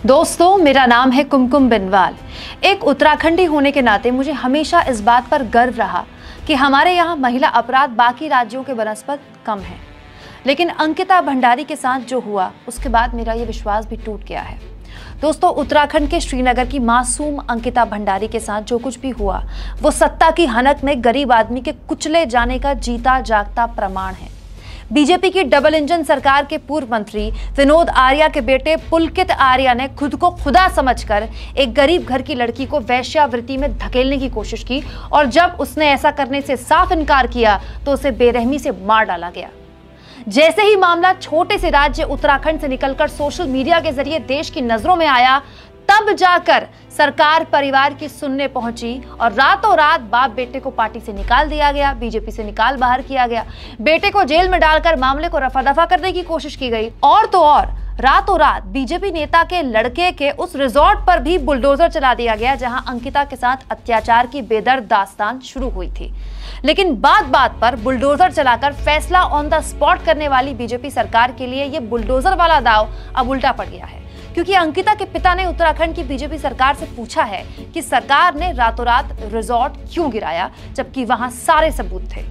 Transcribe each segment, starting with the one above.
दोस्तों, मेरा नाम है कुमकुम बिनवाल। एक उत्तराखंडी होने के नाते मुझे हमेशा इस बात पर गर्व रहा कि हमारे यहाँ महिला अपराध बाकी राज्यों के बनस्पत कम है। लेकिन अंकिता भंडारी के साथ जो हुआ उसके बाद मेरा ये विश्वास भी टूट गया है। दोस्तों, उत्तराखंड के श्रीनगर की मासूम अंकिता भंडारी के साथ जो कुछ भी हुआ वो सत्ता की हनक में गरीब आदमी के कुचले जाने का जीता जागता प्रमाण है। बीजेपी की डबल इंजन सरकार के पूर्व मंत्री विनोद आर्या के बेटे पुलकित आर्या ने खुद को खुदा समझकर एक गरीब घर की लड़की को वेश्यावृत्ति में धकेलने की कोशिश की और जब उसने ऐसा करने से साफ इनकार किया तो उसे बेरहमी से मार डाला गया। जैसे ही मामला छोटे से राज्य उत्तराखंड से निकलकर सोशल मीडिया के जरिए देश की नजरों में आया, तब जाकर सरकार परिवार की सुनने पहुंची और रातों रात बाप बेटे को पार्टी से निकाल दिया गया, बीजेपी से निकाल बाहर किया गया, बेटे को जेल में डालकर मामले को रफा दफा करने की कोशिश की गई। और तो और रातों रात बीजेपी नेता के लड़के के उस रिजॉर्ट पर भी बुलडोजर चला दिया गया जहां अंकिता के साथ अत्याचार की बेदर्द दास्तान शुरू हुई थी। लेकिन बात बात पर बुलडोजर चलाकर फैसला ऑन द स्पॉट करने वाली बीजेपी सरकार के लिए ये बुलडोजर वाला दाव अब उल्टा पड़ गया है, क्योंकि अंकिता के पिता ने उत्तराखंड की बीजेपी सरकार से पूछा है कि सरकार ने रातों रात रिजॉर्ट क्यों गिराया जबकि वहां सारे सबूत थे।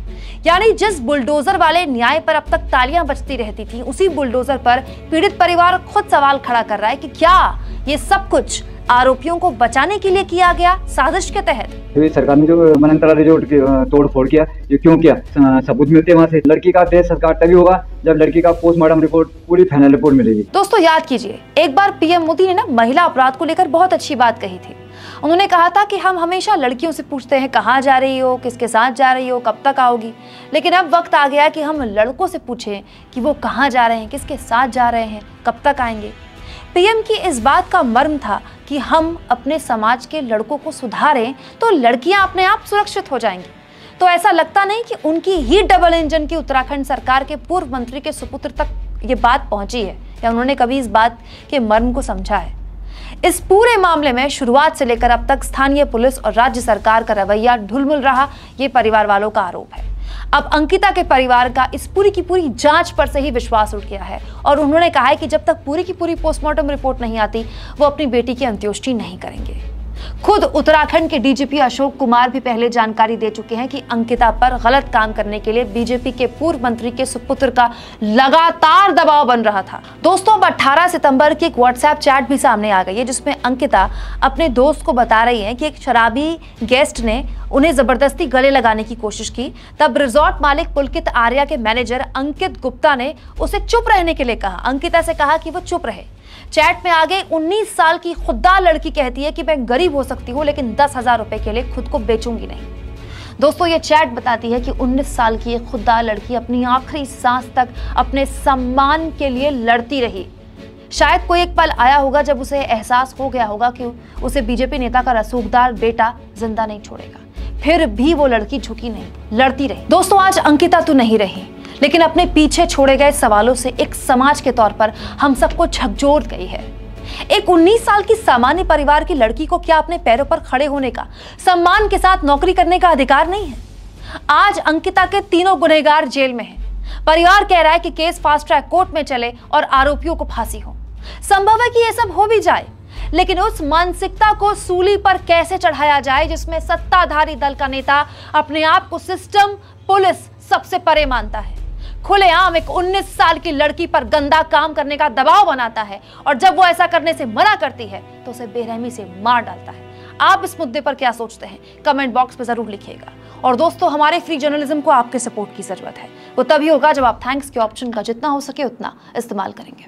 यानी जिस बुलडोजर वाले न्याय पर अब तक तालियां बजती रहती थी, उसी बुलडोजर पर पीड़ित परिवार खुद सवाल खड़ा कर रहा है कि क्या ये सब कुछ आरोपियों को बचाने के लिए किया गया, साजिश के तहत। सरकार ने जो मनंतरा रिजॉर्ट की तोड़ फोड़ किया, ये क्यों किया? सबूत मिलते हैं वहाँ से। लड़की का देश संस्कार तभी होगा जब लड़की का पोस्टमार्टम रिपोर्ट पूरी फाइनल रिपोर्ट मिलेगी। दोस्तों, याद कीजिए, एक बार पीएम मोदी ने ना महिला अपराध को लेकर बहुत अच्छी बात कही थी। उन्होंने कहा था कि हम हमेशा लड़कियों से पूछते हैं कहाँ जा रही हो, किसके साथ जा रही हो, कब तक आओगी, लेकिन अब वक्त आ गया कि हम लड़कों से पूछें कि वो कहाँ जा रहे हैं, किसके साथ जा रहे हैं, कब तक आएंगे। पीएम की इस बात का मर्म था कि हम अपने समाज के लड़कों को सुधारें तो लड़कियां अपने आप सुरक्षित हो जाएंगी। तो ऐसा लगता नहीं कि उनकी ही डबल इंजन की उत्तराखंड सरकार के पूर्व मंत्री के सुपुत्र तक ये बात पहुंची है या उन्होंने कभी इस बात के मर्म को समझा है। इस पूरे मामले में शुरुआत से लेकर अब तक स्थानीय पुलिस और राज्य सरकार का रवैया ढुलमुल रहा, ये परिवार वालों का आरोप है। अब अंकिता के परिवार का इस पूरी की पूरी जांच पर से ही विश्वास उठ गया है और उन्होंने कहा है कि जब तक पूरी की पूरी पोस्टमार्टम रिपोर्ट नहीं आती वो अपनी बेटी की अंत्येष्टि नहीं करेंगे। खुद उत्तराखंड के डीजीपी अशोक कुमार भी पहले जानकारी दे चुके हैं कि अंकिता पर गलत काम करने के लिए बीजेपी के पूर्व मंत्री के सुपुत्र का लगातार दबाव बन रहा था। दोस्तों, अब 18 सितंबर की एक व्हाट्सएप चैट भी सामने आ गई है जिसमें अंकिता अपने दोस्त को बता रही है कि एक शराबी गेस्ट ने उन्हें जबरदस्ती गले लगाने की कोशिश की। तब रिजॉर्ट मालिक पुलकित आर्या के मैनेजर अंकित गुप्ता ने उसे चुप रहने के लिए कहा। अंकिता से कहा कि वो चुप रहे। चैट में आगे 19 साल की खुददार लड़की कहती है कि मैं गरीब हो सकती हूँ लेकिन 10,000 रुपए के लिए खुद को बेचूंगी नहीं। दोस्तों, ये चैट बताती है कि 19 साल की एक खुददार लड़की अपनी आखिरी सांस तक अपने सम्मान के लिए लड़ती रही। शायद कोई एक पल आया होगा जब उसे एहसास हो गया होगा कि उसे बीजेपी नेता का रसूखदार बेटा जिंदा नहीं छोड़ेगा। फिर भी वो लड़की झुकी नहीं, लड़ती रही। दोस्तों, आज अंकिता तो नहीं रही लेकिन अपने पीछे छोड़े गए सवालों से एक समाज के तौर पर हम सबको झकझोर गई है। एक 19 साल की सामान्य परिवार की लड़की को क्या अपने पैरों पर खड़े होने का, सम्मान के साथ नौकरी करने का अधिकार नहीं है? आज अंकिता के तीनों गुनहगार जेल में हैं। परिवार कह रहा है कि केस फास्ट ट्रैक कोर्ट में चले और आरोपियों को फांसी हो। संभव है कि यह सब हो भी जाए, लेकिन उस मानसिकता को सूली पर कैसे चढ़ाया जाए जिसमें सत्ताधारी दल का नेता अपने आप को सिस्टम, पुलिस सबसे परे मानता है, खुलेआम एक 19 साल की लड़की पर गंदा काम करने का दबाव बनाता है और जब वो ऐसा करने से मना करती है तो उसे बेरहमी से मार डालता है। आप इस मुद्दे पर क्या सोचते हैं? कमेंट बॉक्स में जरूर लिखिएगा। और दोस्तों, हमारे फ्री जर्नलिज्म को आपके सपोर्ट की जरूरत है। वो तभी होगा जब आप थैंक्स के ऑप्शन का जितना हो सके उतना इस्तेमाल करेंगे।